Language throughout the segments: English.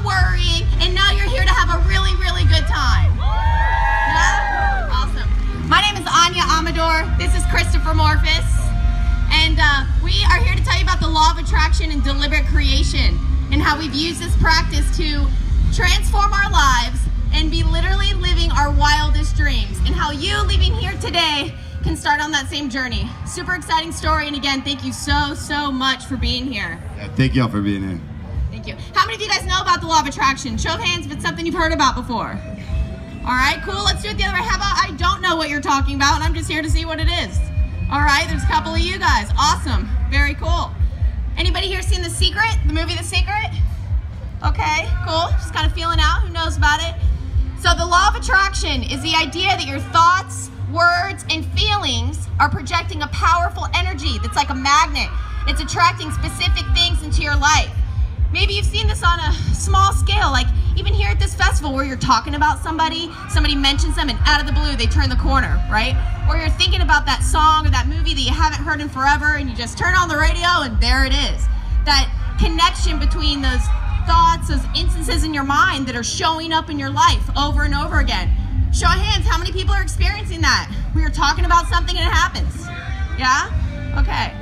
worrying, and now you're here to have a really, really good time. Yeah? Awesome. My name is Anya Amador. This is Christopher Morphus. And we are here to tell you about the law of attraction and deliberate creation, and how we've used this practice to transform our lives and be literally living our wildest dreams, and how you leaving here today can start on that same journey. Super exciting story, and again, thank you so much for being here. Yeah, thank y'all for being here. Thank you. How many of you guys know about the law of attraction? Show of hands if it's something you've heard about before. All right, cool. Let's do it the other way. How about I don't know what you're talking about, and I'm just here to see what it is. All right, there's a couple of you guys. Awesome. Very cool. Anybody here seen The Secret? The movie The Secret? Okay, cool. Just kind of feeling out. Who knows about it? So the law of attraction is the idea that your thoughts, words, and feelings are projecting a powerful energy that's like a magnet. It's attracting specific things into your life. Maybe you've seen this on a small scale, like even here at this festival where you're talking about somebody mentions them, and out of the blue they turn the corner, right? Or you're thinking about that song or that movie that you haven't heard in forever, and you just turn on the radio and there it is. That connection between those thoughts, those instances in your mind that are showing up in your life over and over again. Show of hands, how many people are experiencing that? We are talking about something and it happens. Yeah? Okay.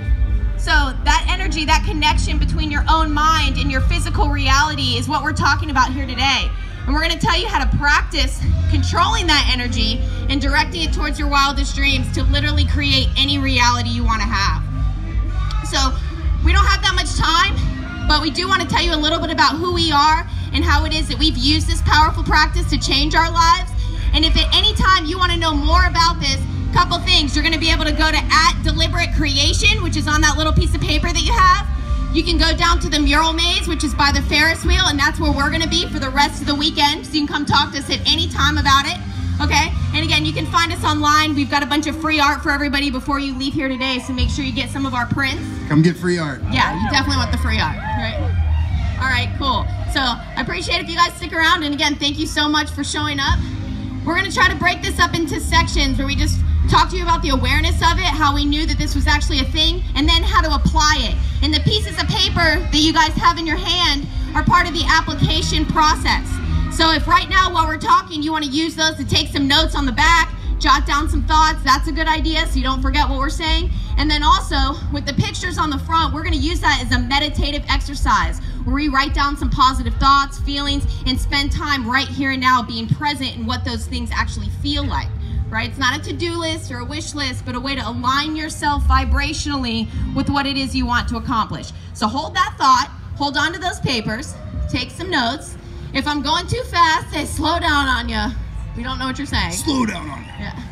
So that energy, that connection between your own mind and your physical reality is what we're talking about here today. And we're going to tell you how to practice controlling that energy and directing it towards your wildest dreams to literally create any reality you want to have. So we don't have that much time, but we do want to tell you a little bit about who we are and how it is that we've used this powerful practice to change our lives. And if at any time you want to know more about this, couple things, you're going to be able to go to @DeliberateCreation, which is on that little piece of paper that you have. You can go down to the mural maze, which is by the Ferris wheel, and that's where we're going to be for the rest of the weekend. So you can come talk to us at any time about it. Okay? And again, you can find us online. We've got a bunch of free art for everybody before you leave here today, so make sure you get some of our prints. Come get free art. Yeah, you definitely want the free art, right? All right, cool. So I appreciate if you guys stick around, and again, thank you so much for showing up. We're going to try to break this up into sections where we just talk to you about the awareness of it, how we knew that this was actually a thing, and then how to apply it. And the pieces of paper that you guys have in your hand are part of the application process. So if right now while we're talking you want to use those to take some notes on the back, jot down some thoughts, that's a good idea so you don't forget what we're saying. And then also with the pictures on the front, we're going to use that as a meditative exercise where we write down some positive thoughts, feelings, and spend time right here and now being present in what those things actually feel like. Right? It's not a to-do list or a wish list, but a way to align yourself vibrationally with what it is you want to accomplish. So hold that thought, hold on to those papers, take some notes. If I'm going too fast, say slow down on you. We don't know what you're saying. Slow down on you. Yeah.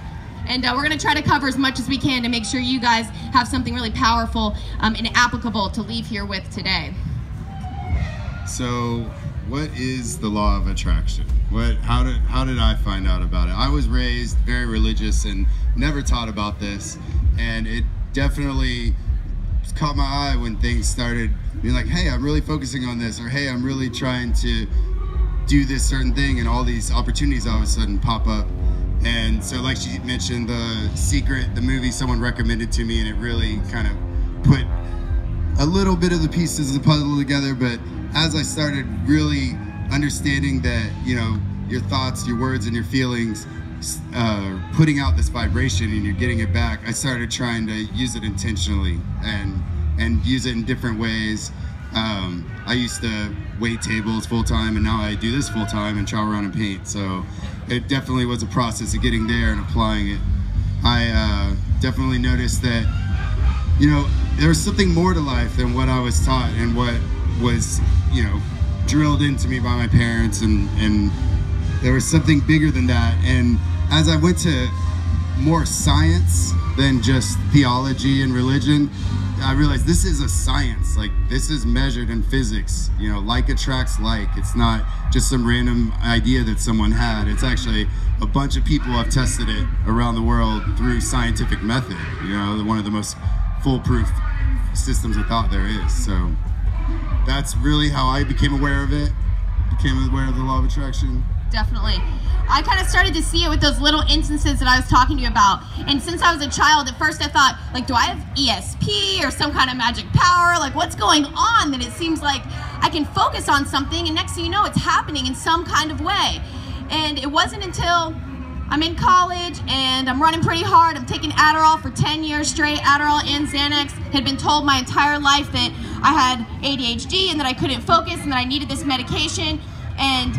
And we're going to try to cover as much as we can to make sure you guys have something really powerful and applicable to leave here with today. So, what is the law of attraction? How did I find out about it? I was raised very religious and never taught about this, and it definitely caught my eye when things started being like, hey, I'm really focusing on this, or hey, I'm really trying to do this certain thing, and all these opportunities all of a sudden pop up. And so like she mentioned, The Secret, the movie, someone recommended to me, and it really kind of put a little bit of the pieces of the puzzle together. But as I started really understanding that, you know, your thoughts, your words, and your feelings putting out this vibration and you're getting it back, I started trying to use it intentionally and use it in different ways. I used to wait tables full-time, and now I do this full-time and travel around and paint. So it definitely was a process of getting there and applying it. I definitely noticed that, you know, there was something more to life than what I was taught and what was, you know, drilled into me by my parents, and there was something bigger than that. And as I went to more science than just theology and religion, I realized this is a science. Like, this is measured in physics. You know, like attracts like. It's not just some random idea that someone had. It's actually a bunch of people have tested it around the world through scientific method. You know, one of the most foolproof systems of thought there is. So that's really how I became aware of it, became aware of the law of attraction. Definitely. I kind of started to see it with those little instances that I was talking to you about. And since I was a child, at first I thought, like, do I have ESP or some kind of magic power? Like, what's going on that it seems like I can focus on something, and next thing you know, it's happening in some kind of way. And it wasn't until I'm in college and I'm running pretty hard. I'm taking Adderall for 10 years straight. Adderall and Xanax. Had been told my entire life that I had ADHD and that I couldn't focus and that I needed this medication. And,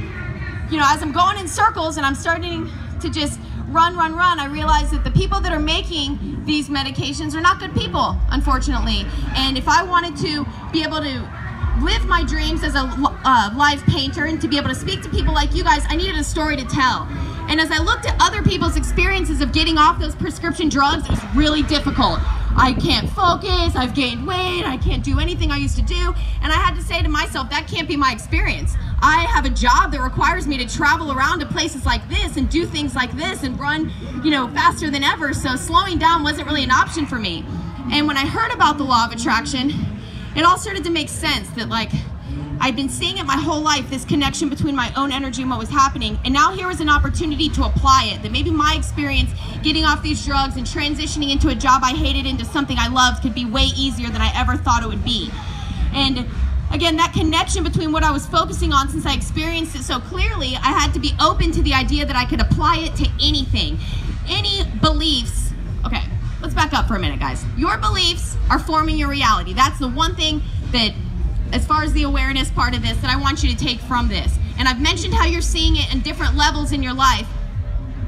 you know, as I'm going in circles and I'm starting to just run, I realize that the people that are making these medications are not good people, unfortunately. And if I wanted to be able to live my dreams as a live painter and to be able to speak to people like you guys, I needed a story to tell. And as I looked at other people's experiences of getting off those prescription drugs, it was really difficult. I can't focus, I've gained weight, I can't do anything I used to do. And I had to say to myself, that can't be my experience. I have a job that requires me to travel around to places like this and do things like this and run, you know, faster than ever. So slowing down wasn't really an option for me. And when I heard about the law of attraction, it all started to make sense that, like, I'd been seeing it my whole life, this connection between my own energy and what was happening, and now here was an opportunity to apply it, that maybe my experience getting off these drugs and transitioning into a job I hated into something I loved could be way easier than I ever thought it would be. And again, that connection between what I was focusing on, since I experienced it so clearly, I had to be open to the idea that I could apply it to anything. Any beliefs. Okay, let's back up for a minute, guys. Your beliefs are forming your reality. That's the one thing that, as far as the awareness part of this, that I want you to take from this. And I've mentioned how you're seeing it in different levels in your life,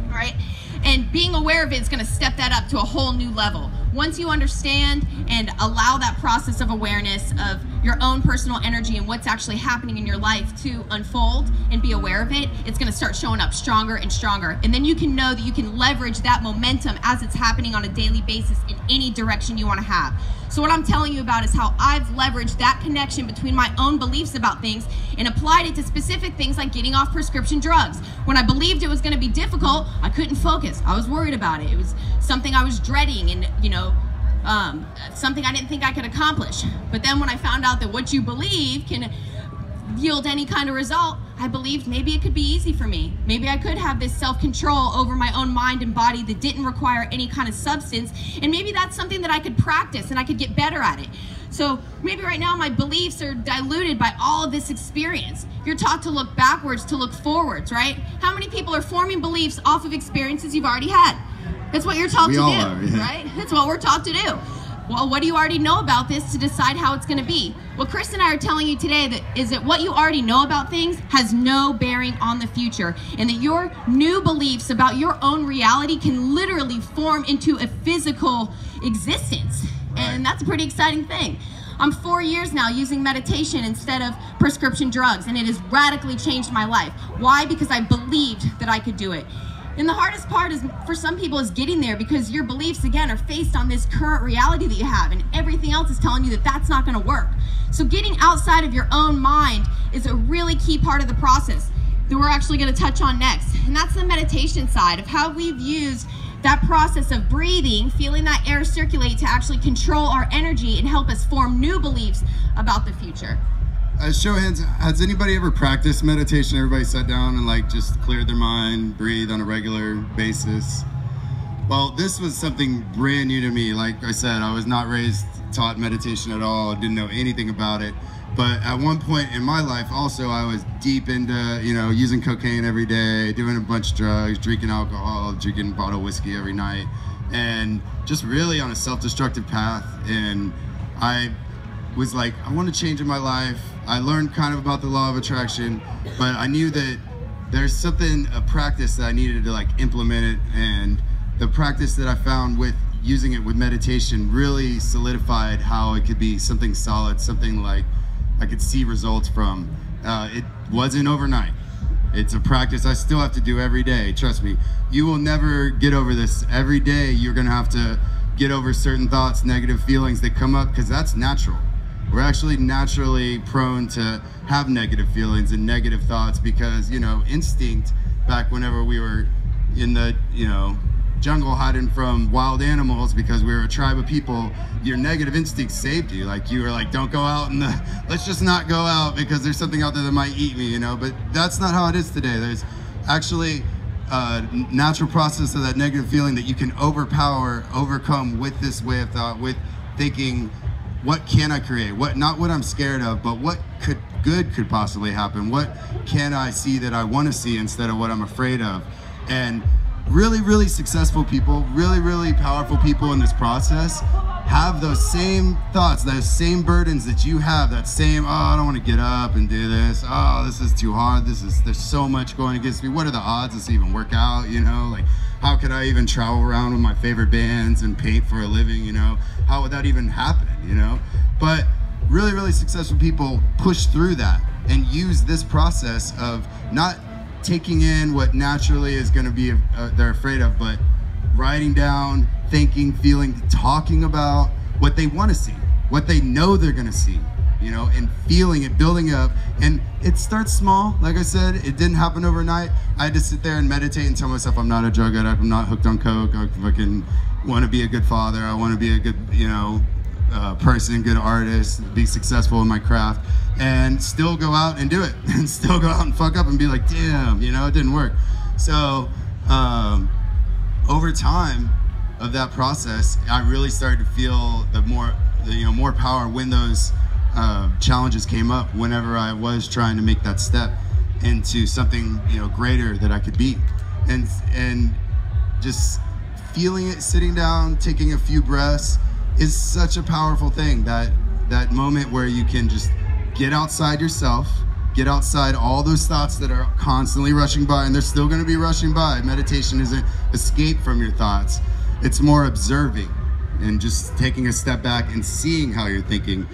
right? And being aware of it is going to step that up to a whole new level. Once you understand and allow that process of awareness of your own personal energy and what's actually happening in your life to unfold and be aware of it, it's going to start showing up stronger and stronger. And then you can know that you can leverage that momentum as it's happening on a daily basis in any direction you want to have. So what I'm telling you about is how I've leveraged that connection between my own beliefs about things and applied it to specific things like getting off prescription drugs. When I believed it was going to be difficult, I couldn't focus. I was worried about it. It was something I was dreading and, you know, something I didn't think I could accomplish. But then when I found out that what you believe can yield any kind of result, I believed maybe it could be easy for me. Maybe I could have this self-control over my own mind and body that didn't require any kind of substance, and maybe that's something that I could practice and I could get better at it. So maybe right now my beliefs are diluted by all of this experience. You're taught to look backwards, to look forwards, right? How many people are forming beliefs off of experiences you've already had? That's what you're taught to do, right? That's what we're taught to do. Well, what do you already know about this to decide how it's going to be? What Chris and I are telling you today is that what you already know about things has no bearing on the future, and that your new beliefs about your own reality can literally form into a physical existence. And that's a pretty exciting thing. I'm 4 years now using meditation instead of prescription drugs, and it has radically changed my life. Why? Because I believed that I could do it. And the hardest part is, for some people, is getting there, because your beliefs, again, are based on this current reality that you have, and everything else is telling you that that's not going to work. So getting outside of your own mind is a really key part of the process that we're actually going to touch on next. And that's the meditation side of how we've used that process of breathing, feeling that air circulate, to actually control our energy and help us form new beliefs about the future. Show of hands, has anybody ever practiced meditation? Everybody sat down and like just cleared their mind, breathe on a regular basis? Well, this was something brand new to me. Like I said, I was not taught meditation at all, didn't know anything about it. But at one point in my life also, I was deep into, you know, using cocaine every day, doing a bunch of drugs, drinking alcohol, drinking a bottle of whiskey every night, and just really on a self-destructive path. And I was like, I want to change in my life. I learned kind of about the law of attraction, but I knew that there's a practice that I needed to like implement it, and the practice that I found with using it with meditation really solidified how it could be something solid, something like I could see results from. It wasn't overnight. It's a practice I still have to do every day. Trust me, you will never get over this. Every day you're gonna have to get over certain thoughts, negative feelings that come up, because that's natural. We're actually naturally prone to have negative feelings and negative thoughts because, you know, instinct, back whenever we were in the, you know, jungle hiding from wild animals because we were a tribe of people, your negative instinct saved you. Like you were like, don't go out and let's just not go out because there's something out there that might eat me, you know. But that's not how it is today. There's actually a natural process of that negative feeling that you can overcome with this way of thought, with thinking what can I create? Not what I'm scared of, but what good could possibly happen? What can I see that I want to see instead of what I'm afraid of? And really, really successful people, really, really powerful people in this process have those same thoughts, those same burdens that you have, that same, oh, I don't want to get up and do this. Oh, this is too hard. There's so much going against me. What are the odds this even work out? You know, like, how could I even travel around with my favorite bands and paint for a living? You know, how would that even happen? You know, but really, really successful people push through that and use this process of not taking in what naturally is going to be they're afraid of, but writing down, thinking, feeling, talking about what they want to see, what they know they're going to see, you know, and feeling it, building up. And it starts small. Like I said, it didn't happen overnight. I had to sit there and meditate and tell myself I'm not a drug addict, I'm not hooked on coke, I fucking want to be a good father, I want to be a good, you know, person, good artist, be successful in my craft, and still go out and do it, and still go out and fuck up and be like, damn, you know, it didn't work. So over time of that process, I really started to feel more power when those challenges came up, whenever I was trying to make that step into something, you know, greater that I could be. And just feeling it, sitting down, taking a few breaths is such a powerful thing. That moment where you can just get outside yourself, get outside all those thoughts that are constantly rushing by, and they're still going to be rushing by. Meditation isn't escape from your thoughts. It's more observing and just taking a step back and seeing how you're thinking.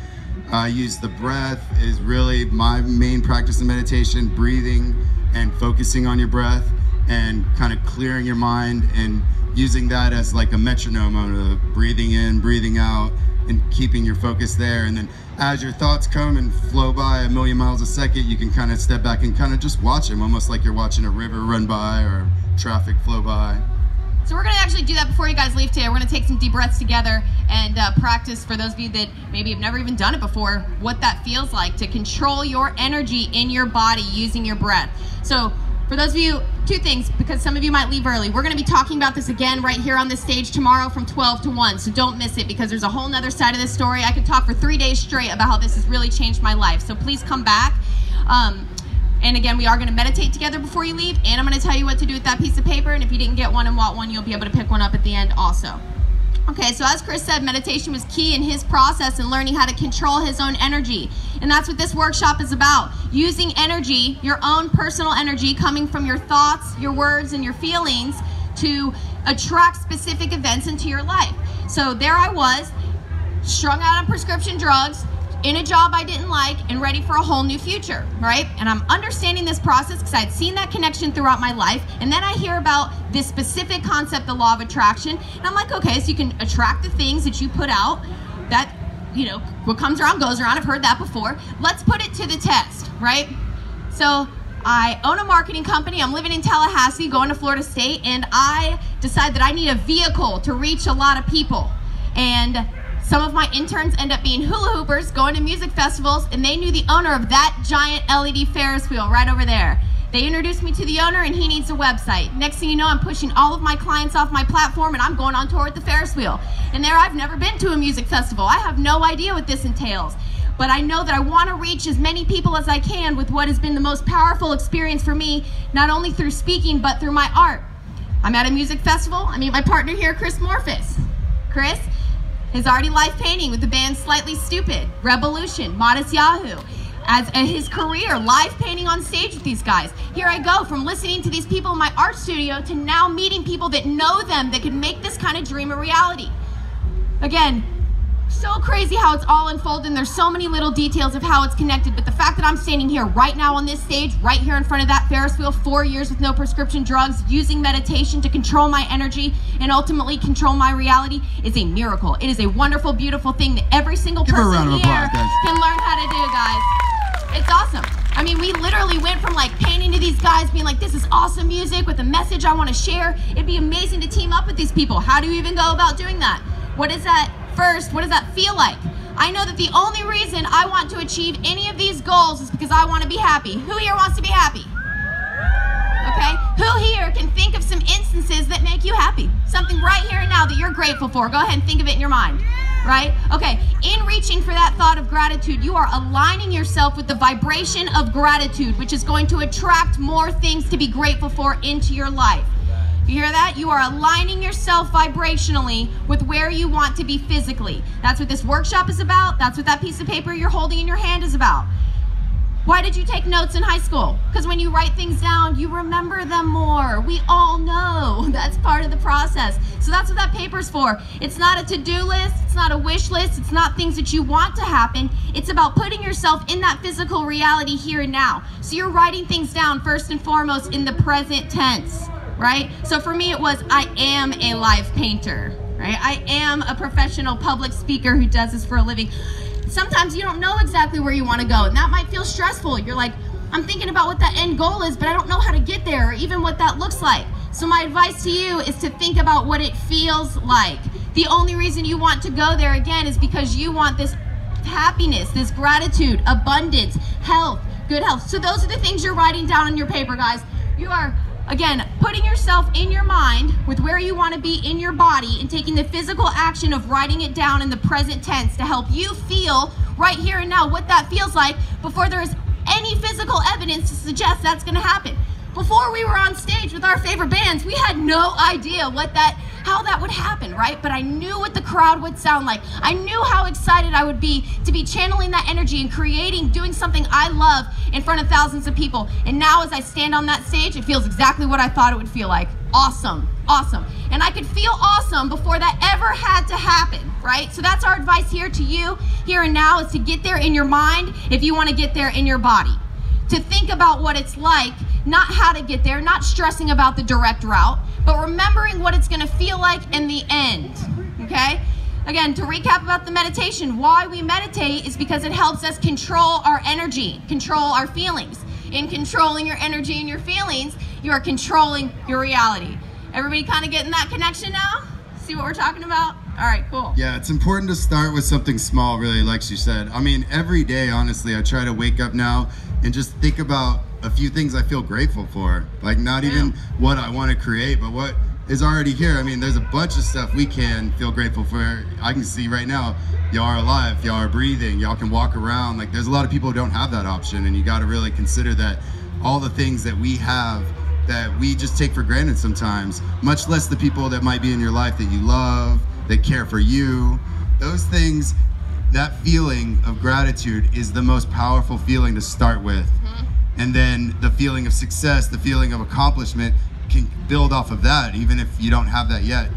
I use the breath is really my main practice in meditation, breathing and focusing on your breath and kind of clearing your mind and using that as like a metronome of breathing in, breathing out, and keeping your focus there. And then as your thoughts come and flow by a million miles a second, you can kind of step back and kind of just watch them, almost like you're watching a river run by or traffic flow by. So we're gonna actually do that before you guys leave today. We're gonna take some deep breaths together and practice, for those of you that maybe have never even done it before, what that feels like to control your energy in your body using your breath. So for those of you, two things, because some of you might leave early. We're gonna be talking about this again right here on this stage tomorrow from 12 to 1, so don't miss it, because there's a whole nother side of this story. I could talk for 3 days straight about how this has really changed my life, so please come back. And again, we are going to meditate together before you leave, and I'm going to tell you what to do with that piece of paper, and if you didn't get one and want one, you'll be able to pick one up at the end also. Okay, so as Chris said, meditation was key in his process in learning how to control his own energy, and that's what this workshop is about. Using energy, your own personal energy coming from your thoughts, your words, and your feelings to attract specific events into your life. So there I was, strung out on prescription drugs, in a job I didn't like, and ready for a whole new future, right? And I'm understanding this process because I'd seen that connection throughout my life, and then I hear about this specific concept, the law of attraction, and I'm like, okay, so you can attract the things that you put out, that, you know, what comes around goes around. I've heard that before. Let's put it to the test, right? So I own a marketing company. I'm living in Tallahassee, going to Florida State, and I decide that I need a vehicle to reach a lot of people. And some of my interns end up being hula hoopers, going to music festivals, and they knew the owner of that giant LED Ferris wheel right over there. They introduced me to the owner, and he needs a website. Next thing you know, I'm pushing all of my clients off my platform, and I'm going on tour with the Ferris wheel. And there, I've never been to a music festival. I have no idea what this entails. But I know that I want to reach as many people as I can with what has been the most powerful experience for me, not only through speaking, but through my art. I'm at a music festival. I meet my partner here, Chris Morphus. Chris is already live painting with the band Slightly Stupid, Revolution, Modest Yahoo. As his career, live painting on stage with these guys. Here I go from listening to these people in my art studio to now meeting people that know them that can make this kind of dream a reality. Again, so crazy how it's all unfolded, and there's so many little details of how it's connected, but the fact that I'm standing here right now on this stage, right here in front of that Ferris wheel, 4 years with no prescription drugs, using meditation to control my energy and ultimately control my reality is a miracle. It is a wonderful, beautiful thing that every single person here can learn how to do, guys. It's awesome. I mean, we literally went from like painting to these guys being like, this is awesome music with a message I want to share. It'd be amazing to team up with these people. How do you even go about doing that? What is that? First, what does that feel like? I know that the only reason I want to achieve any of these goals is because I want to be happy. Who here wants to be happy? Okay? Who here can think of some instances that make you happy? Something right here and now that you're grateful for. Go ahead and think of it in your mind. right? Okay, in reaching for that thought of gratitude, you are aligning yourself with the vibration of gratitude, which is going to attract more things to be grateful for into your life. You hear that? You are aligning yourself vibrationally with where you want to be physically. That's what this workshop is about. That's what that piece of paper you're holding in your hand is about. Why did you take notes in high school? Because when you write things down, you remember them more. We all know that's part of the process. So that's what that paper's for. It's not a to-do list. It's not a wish list. It's not things that you want to happen. It's about putting yourself in that physical reality here and now. So you're writing things down first and foremost in the present tense, right? So for me, it was, I am a live painter, right? I am a professional public speaker who does this for a living. Sometimes you don't know exactly where you want to go, and that might feel stressful. You're like, I'm thinking about what that end goal is, but I don't know how to get there or even what that looks like. So my advice to you is to think about what it feels like. The only reason you want to go there again is because you want this happiness, this gratitude, abundance, health, good health. So those are the things you're writing down on your paper, guys. You are, again, putting yourself in your mind with where you want to be in your body and taking the physical action of writing it down in the present tense to help you feel right here and now what that feels like before there is any physical evidence to suggest that's going to happen. Before we were on stage with our favorite bands, we had no idea how that would happen, right? But I knew what the crowd would sound like. I knew how excited I would be to be channeling that energy and creating, doing something I love in front of thousands of people. And now as I stand on that stage, it feels exactly what I thought it would feel like. Awesome, awesome. And I could feel awesome before that ever had to happen, right? So that's our advice here to you, here and now, is to get there in your mind if you want to get there in your body. To think about what it's like, not how to get there, not stressing about the direct route, but remembering what it's going to feel like in the end, okay? Again, to recap about the meditation, why we meditate is because it helps us control our energy, control our feelings. In controlling your energy and your feelings, you are controlling your reality. Everybody kind of getting that connection now? See what we're talking about? All right, cool. Yeah, it's important to start with something small, really, like she said. I mean, every day, honestly, I try to wake up now and just think about a few things I feel grateful for. Like, not even what I want to create, but what is already here. I mean, there's a bunch of stuff we can feel grateful for. I can see right now, y'all are alive, y'all are breathing, y'all can walk around. Like, there's a lot of people who don't have that option, and you got to really consider that all the things that we have that we just take for granted sometimes, much less the people that might be in your life that you love, that care for you. Those things, that feeling of gratitude is the most powerful feeling to start with. And then the feeling of success, the feeling of accomplishment can build off of that, even if you don't have that yet.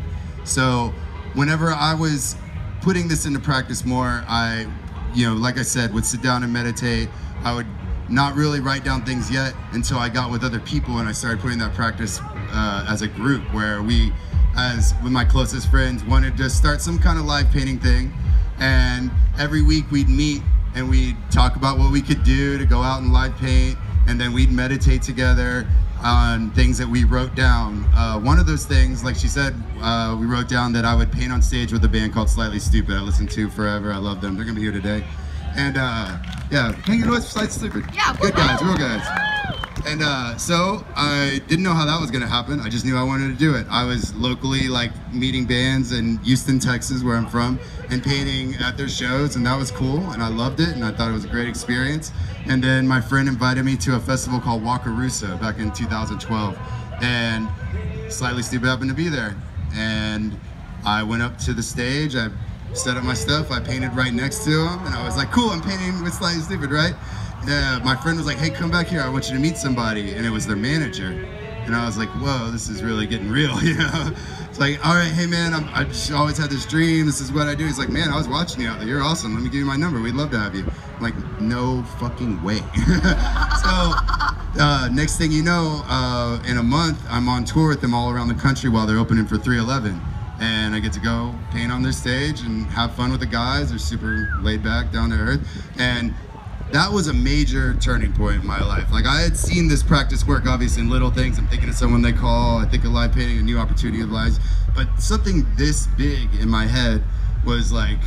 So whenever I was putting this into practice more, I, like I said, would sit down and meditate. I would not really write down things yet until I got with other people and I started putting that practice as a group, where we, as with my closest friends, wanted to start some kind of live painting thing. And every week we'd meet and we'd talk about what we could do to go out and live paint, and then we'd meditate together on things that we wrote down. One of those things, like she said, we wrote down that I would paint on stage with a band called Slightly Stupid. I listened to forever. I love them. They're gonna be here today. And yeah, can you noise for Slightly Stupid? Yeah, good guys, real guys. And so I didn't know how that was gonna happen. I just knew I wanted to do it. I was locally meeting bands in Houston, Texas, where I'm from, and painting at their shows, and that was cool, and I loved it, and I thought it was a great experience. And then my friend invited me to a festival called Wakarusa back in 2012, and Slightly Stupid happened to be there. And I went up to the stage, I set up my stuff, I painted right next to him, and I was like, cool, I'm painting with Slightly Stupid, right? My friend was like, hey, come back here, I want you to meet somebody, and it was their manager. And I was like, whoa, this is really getting real, It's like, all right, hey man, I just always had this dream, this is what I do. He's like, man, I was watching you out there, you're awesome, let me give you my number, we'd love to have you. I'm like, no fucking way. So, next thing you know, in a month, I'm on tour with them all around the country while they're opening for 311. And I get to go paint on their stage and have fun with the guys. They're super laid back, down to earth. And that was a major turning point in my life. Like, I had seen this practice work, obviously, in little things. I'm thinking of someone they call, I think of live painting, a new opportunity of lives. But something this big in my head was like,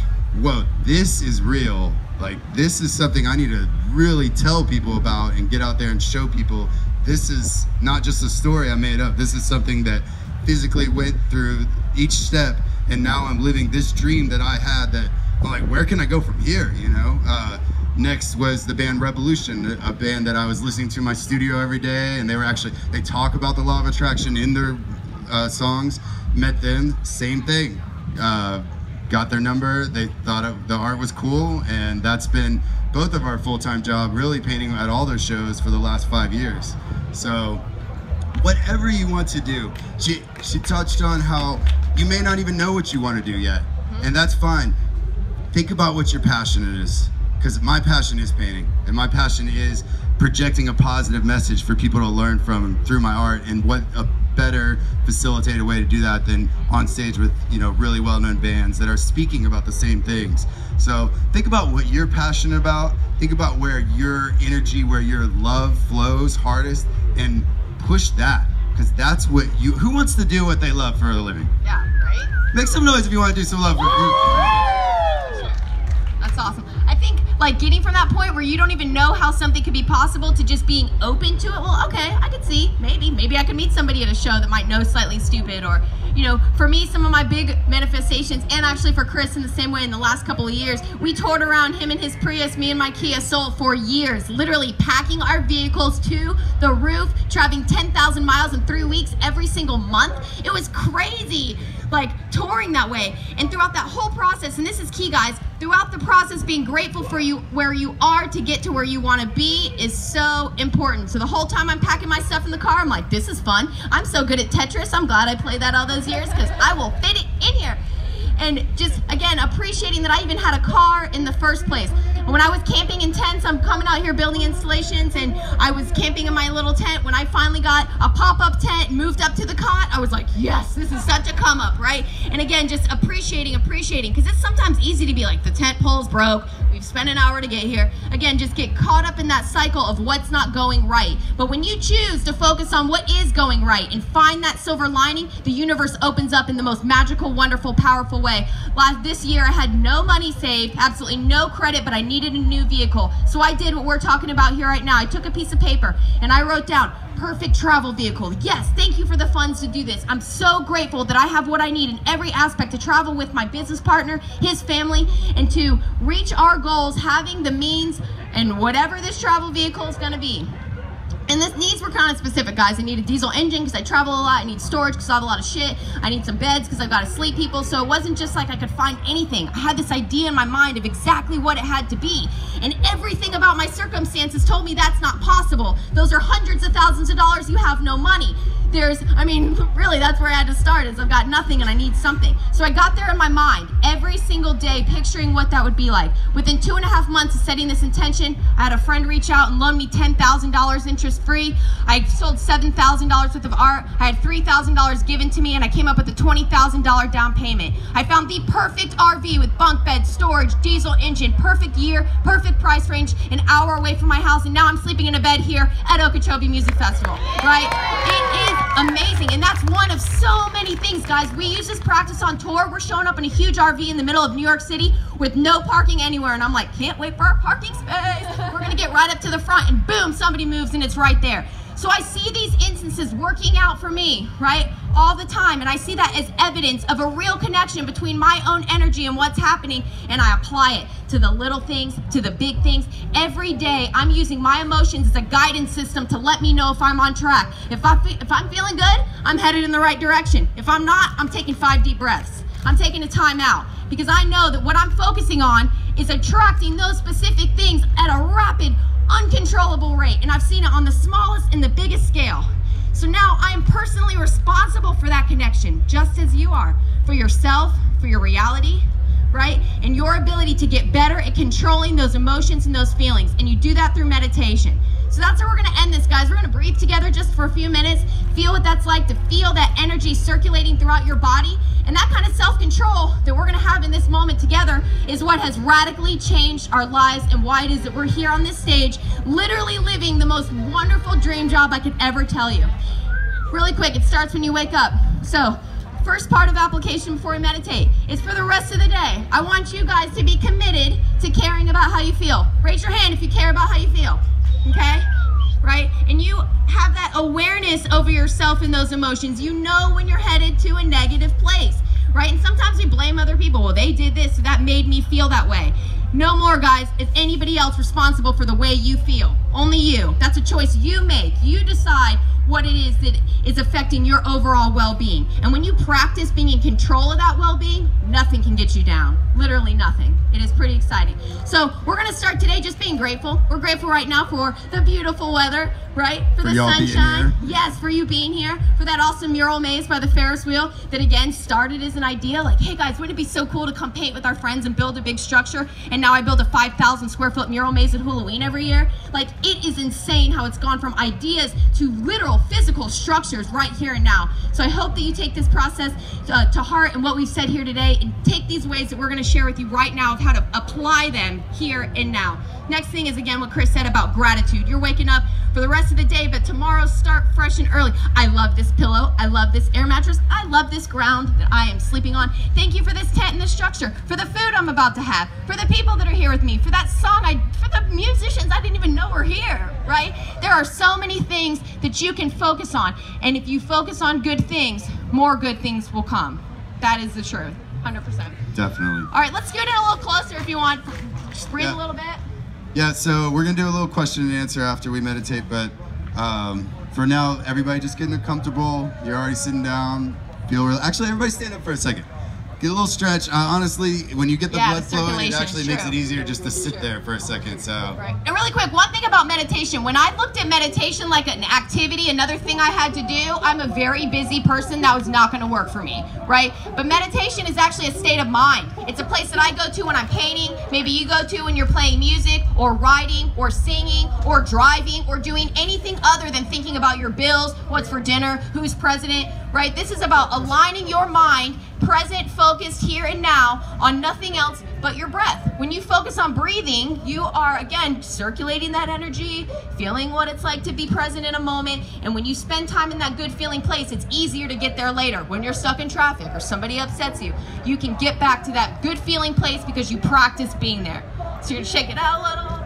whoa, this is real. Like, this is something I need to really tell people about and get out there and show people. This is not just a story I made up. This is something that physically went through each step, and now I'm living this dream that I had that I'm like, where can I go from here, you know? Next was the band Revolution, a band that I was listening to in my studio every day, and they talk about the law of attraction in their songs. Met them, same thing. Got their number, they thought the art was cool, and that's been both of our full-time job, really painting at all their shows for the last 5 years. So whatever you want to do, she touched on how you may not even know what you want to do yet, and that's fine. Think about what your passion is, because my passion is painting, and my passion is projecting a positive message for people to learn from through my art, and what a better facilitated way to do that than on stage with, you know, really well-known bands that are speaking about the same things. So think about what you're passionate about, think about where your energy, where your love flows hardest, and push that, because that's what who wants to do what they love for a living? Yeah, right? Make some noise if you want to do some love. That's awesome. I think like getting from that point where you don't even know how something could be possible to just being open to it. Well, okay, I could see, maybe I could meet somebody at a show that might know slightly stupid, or, you know, for me, some of my big manifestations, and actually for Chris in the same way in the last couple of years, we toured around, him and his Prius, me and my Kia Soul, for years, literally packing our vehicles to the roof, traveling 10,000 miles in 3 weeks every single month. It was crazy, like touring that way. And throughout that whole process, and this is key, guys, throughout the process, being grateful for where you are to get to where you want to be is so important. So the whole time I'm packing my stuff in the car, I'm like, this is fun. I'm so good at Tetris. I'm glad I played that all those years, because I will fit it in here. And just, again, appreciating that I even had a car in the first place. When I was camping in tents, I'm coming out here building installations, and I was camping in my little tent. When I finally got a pop-up tent, moved up to the cot, I was like, yes, this is such a come up, right? And again, just appreciating, because it's sometimes easy to be like, the tent pole's broke, we've spent an hour to get here. Again, just get caught up in that cycle of what's not going right. But when you choose to focus on what is going right and find that silver lining, the universe opens up in the most magical, wonderful, powerful way. This year, I had no money saved, absolutely no credit, but I needed a new vehicle. So I did what we're talking about here right now. I took a piece of paper and I wrote down, perfect travel vehicle. Yes, thank you for the funds to do this. I'm so grateful that I have what I need in every aspect to travel with my business partner, his family, and to reach our goals, having the means and whatever this travel vehicle is going to be. And the needs were kind of specific, guys. I need a diesel engine because I travel a lot. I need storage because I have a lot of shit. I need some beds because I've got to sleep people. So it wasn't just like I could find anything. I had this idea in my mind of exactly what it had to be. And everything about my circumstances told me that's not possible. Those are hundreds of thousands of dollars. You have no money. Really, that's where I had to start, is I've got nothing and I need something. So I got there in my mind every single day, picturing what that would be like. Within 2.5 months of setting this intention, I had a friend reach out and loan me $10,000 interest-free. I sold $7,000 worth of art. I had $3,000 given to me, and I came up with a $20,000 down payment. I found the perfect RV with bunk bed, storage, diesel engine, perfect year, perfect price range, an hour away from my house, and now I'm sleeping in a bed here at Okeechobee Music Festival, right? It is amazing, and that's one of so many things, guys. We use this practice on tour. We're showing up in a huge RV in the middle of New York City with no parking anywhere, and I'm like, can't wait for our parking space. We're gonna get right up to the front, and boom, somebody moves and it's right there. So I see these instances working out for me, right, all the time, and I see that as evidence of a real connection between my own energy and what's happening, and I apply it to the little things, to the big things. Every day, I'm using my emotions as a guidance system to let me know if I'm on track. If I'm feeling good, I'm headed in the right direction. If I'm not, I'm taking 5 deep breaths. I'm taking a time out, because I know that what I'm focusing on is attracting those specific things at a rapid, uncontrollable rate, and I've seen it on the smallest and the biggest scale. So now I am personally responsible for that connection, just as you are, for yourself, for your reality, right? And your ability to get better at controlling those emotions and those feelings, and you do that through meditation. So that's how we're gonna end this, guys. We're gonna breathe together just for a few minutes, feel what that's like to feel that energy circulating throughout your body. And that kind of self-control that we're gonna have in this moment together is what has radically changed our lives, and why it is that we're here on this stage, literally living the most wonderful dream job I could ever tell you. Really quick, it starts when you wake up. So, first part of application before we meditate is for the rest of the day. I want you guys to be committed to caring about how you feel. Raise your hand if you care about how you feel, okay? Right? And you have that awareness over yourself and those emotions. You know when you're headed to a negative place. right? And sometimes we blame other people. Well, they did this, so that made me feel that way. No more, guys, is anybody else responsible for the way you feel. Only you. That's a choice you make. You decide what it is that is affecting your overall well-being. And when you practice being in control of that well-being, nothing can get you down. Literally nothing. It is pretty exciting. So we're going to start today just being grateful. We're grateful right now for the beautiful weather, right? For the sunshine. Yes, for you being here. For that awesome mural maze by the Ferris wheel that, again, started as an idea. Like, hey, guys, wouldn't it be so cool to come paint with our friends and build a big structure? And now I build a 5,000 square foot mural maze at Halloween every year. Like, it is insane how it's gone from ideas to literal physical structures right here and now. So I hope that you take this process to heart and what we've said here today, and take these ways that we're going to share with you right now of how to apply them here and now. Next thing is, again, what Chris said about gratitude. You're waking up for the rest of the day, but tomorrow start fresh and early. I love this pillow. I love this air mattress. I love this ground that I am sleeping on. Thank you for this tent and this structure, for the food I'm about to have, for the people that are here with me, for that song, for the musicians I didn't even know were here, right? There are so many things that you can focus on, and if you focus on good things, more good things will come. That is the truth, 100%. Definitely. All right, let's get in a little closer if you want. Just breathe a little bit. Yeah, so we're gonna do a little question and answer after we meditate, but for now, everybody just getting comfortable. You're already sitting down. Actually, everybody stand up for a second. Get a little stretch. Honestly, when you get the blood flowing, it actually makes it easier just to sit there for a second. So. Right. And really quick, one thing about meditation. When I looked at meditation like an activity, another thing I had to do, I'm a very busy person. That was not going to work for me, right? But meditation is actually a state of mind. It's a place that I go to when I'm painting. Maybe you go to when you're playing music or writing or singing or driving or doing anything other than thinking about your bills, what's for dinner, who's president, right? This is about aligning your mind, present, focused here and now, on nothing else but your breath. When you focus on breathing, you are, again, circulating that energy, feeling what it's like to be present in a moment. And when you spend time in that good feeling place, it's easier to get there later. When you're stuck in traffic or somebody upsets you, you can get back to that good feeling place because you practice being there. So you're gonna shake it out a little.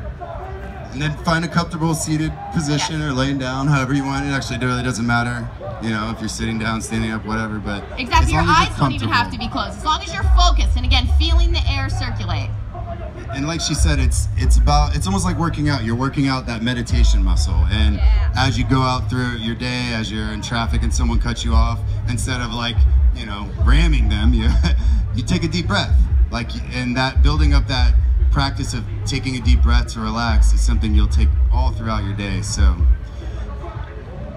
And then find a comfortable seated position or laying down, however you want. It actually really doesn't matter, you know, if you're sitting down, standing up, whatever. But exactly, your eyes don't even have to be closed. As long as you're focused and, again, feeling the air circulate. And like she said, it's almost like working out. You're working out that meditation muscle. And as you go out through your day, as you're in traffic and someone cuts you off, instead of, like, you know, ramming them, you take a deep breath. Like, and that building up that practice of taking a deep breath to relax is something you'll take all throughout your day. So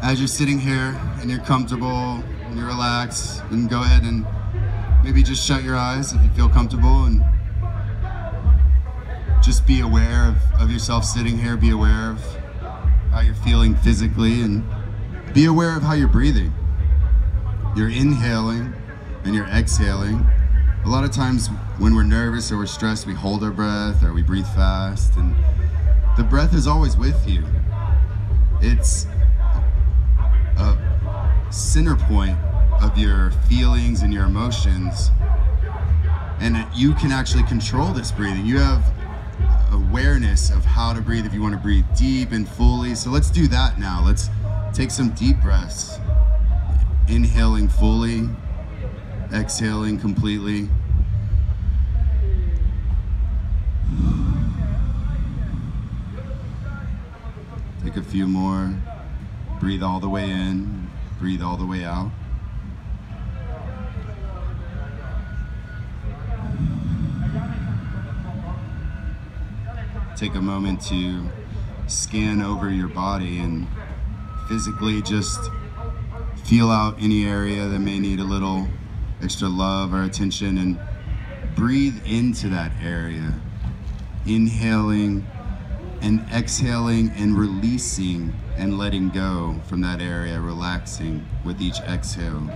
as you're sitting here and you're comfortable and you're relaxed, you can go ahead and maybe just shut your eyes if you feel comfortable, and just be aware of yourself sitting here. Be aware of how you're feeling physically, and be aware of how you're breathing. You're inhaling and you're exhaling. A lot of times when we're nervous or we're stressed, we hold our breath or we breathe fast, and the breath is always with you. It's a center point of your feelings and your emotions, and you can actually control this breathing. You have awareness of how to breathe if you want to breathe deep and fully. So let's do that now. Let's take some deep breaths. Inhaling fully, exhaling completely. Take a few more. Breathe all the way in, breathe all the way out. Take a moment to scan over your body and physically just feel out any area that may need a little extra love or attention, and breathe into that area. Inhaling and exhaling and releasing and letting go from that area, relaxing with each exhale.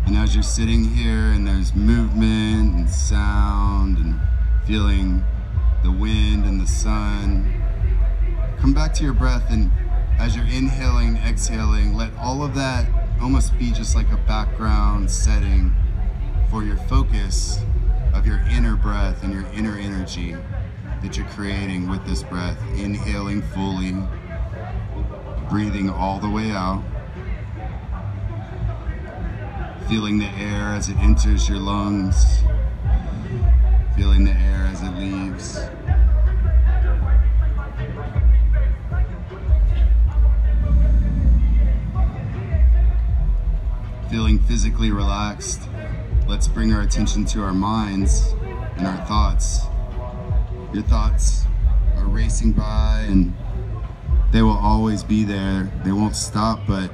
And as you're sitting here and there's movement and sound and feeling the wind and the sun, come back to your breath, and as you're inhaling, exhaling, let all of that almost be just like a background setting for your focus of your inner breath and your inner energy that you're creating with this breath. Inhaling fully, breathing all the way out, feeling the air as it enters your lungs, feeling the air as it leaves. Feeling physically relaxed, let's bring our attention to our minds and our thoughts. Your thoughts are racing by and they will always be there. They won't stop, but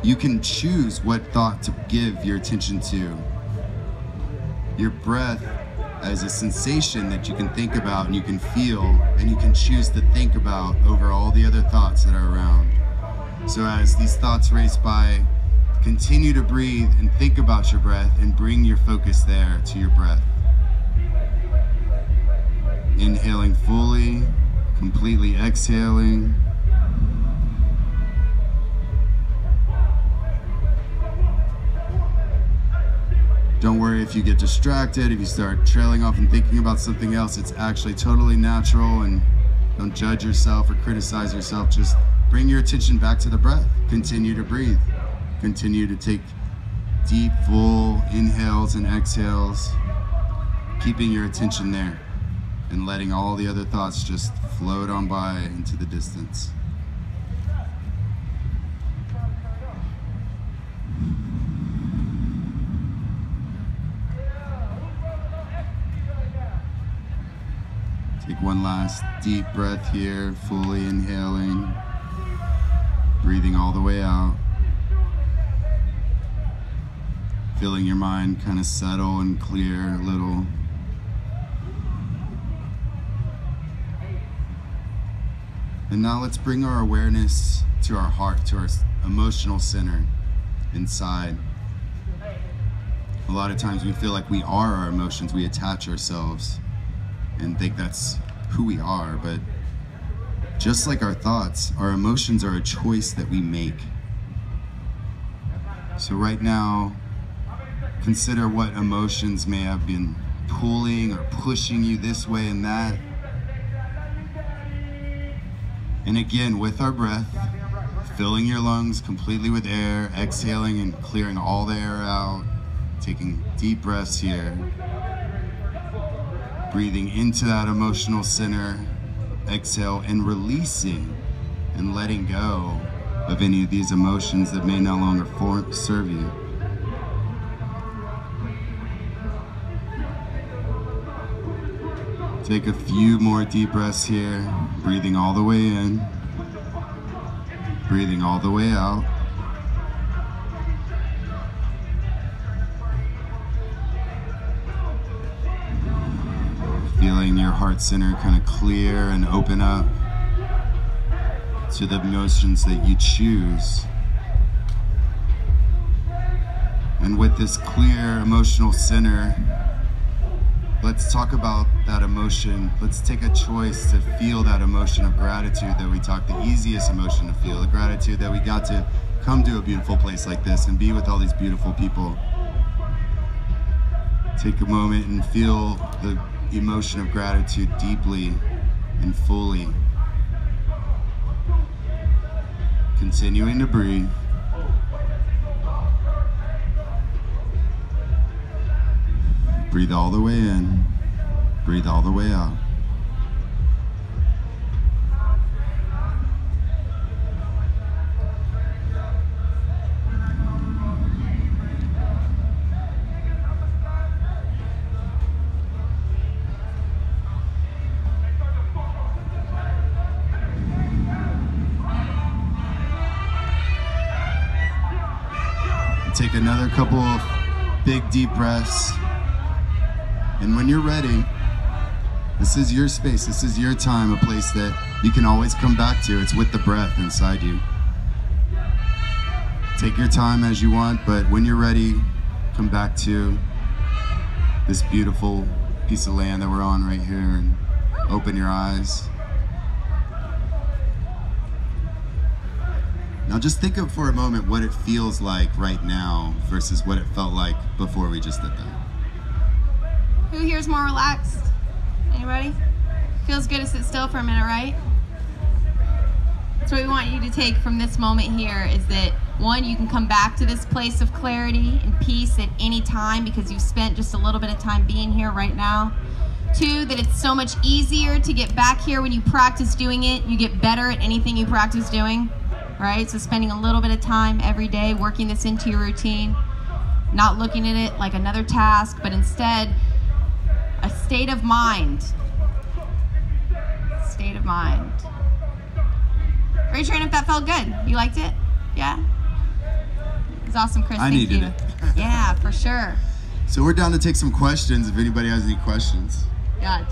you can choose what thought to give your attention to. Your breath as a sensation that you can think about and you can feel, and you can choose to think about over all the other thoughts that are around. So as these thoughts race by, continue to breathe and think about your breath and bring your focus there to your breath. Inhaling fully, completely exhaling. Don't worry if you get distracted, if you start trailing off and thinking about something else. It's actually totally natural, and don't judge yourself or criticize yourself. Just bring your attention back to the breath. Continue to breathe. Continue to take deep, full inhales and exhales, keeping your attention there and letting all the other thoughts just float on by into the distance. Take one last deep breath here, fully inhaling, breathing all the way out. Feeling your mind kind of settle and clear a little. And now let's bring our awareness to our heart, to our emotional center inside. A lot of times we feel like we are our emotions. We attach ourselves and think that's who we are. But just like our thoughts, our emotions are a choice that we make. So right now, consider what emotions may have been pulling or pushing you this way and that. And again, with our breath, filling your lungs completely with air, exhaling and clearing all the air out, taking deep breaths here, breathing into that emotional center, exhale, and releasing and letting go of any of these emotions that may no longer serve you. Take a few more deep breaths here, breathing all the way in, breathing all the way out. Feeling your heart center kind of clear and open up to the emotions that you choose. And with this clear emotional center, let's talk about that emotion. Let's take a choice to feel that emotion of gratitude that we talked, the easiest emotion to feel, the gratitude that we got to come to a beautiful place like this and be with all these beautiful people. Take a moment and feel the emotion of gratitude deeply and fully. Continuing to breathe. Breathe all the way in, breathe all the way out. Take another couple of big deep breaths. And when you're ready, this is your space, this is your time, a place that you can always come back to. It's with the breath inside you. Take your time as you want, but when you're ready, come back to this beautiful piece of land that we're on right here and open your eyes. Now just think of for a moment what it feels like right now versus what it felt like before we just did that. Who here's more relaxed? Anybody? Feels good to sit still for a minute, right? So what we want you to take from this moment here is that, one, you can come back to this place of clarity and peace at any time because you've spent just a little bit of time being here right now. Two, that it's so much easier to get back here when you practice doing it. You get better at anything you practice doing, right? So spending a little bit of time every day working this into your routine, not looking at it like another task, but instead a state of mind. State of mind. Raise your hand if that felt good. You liked it? Yeah? It was awesome, Chris. I Thank needed you. it. Yeah, for sure. So we're down to take some questions if anybody has any questions. Yeah.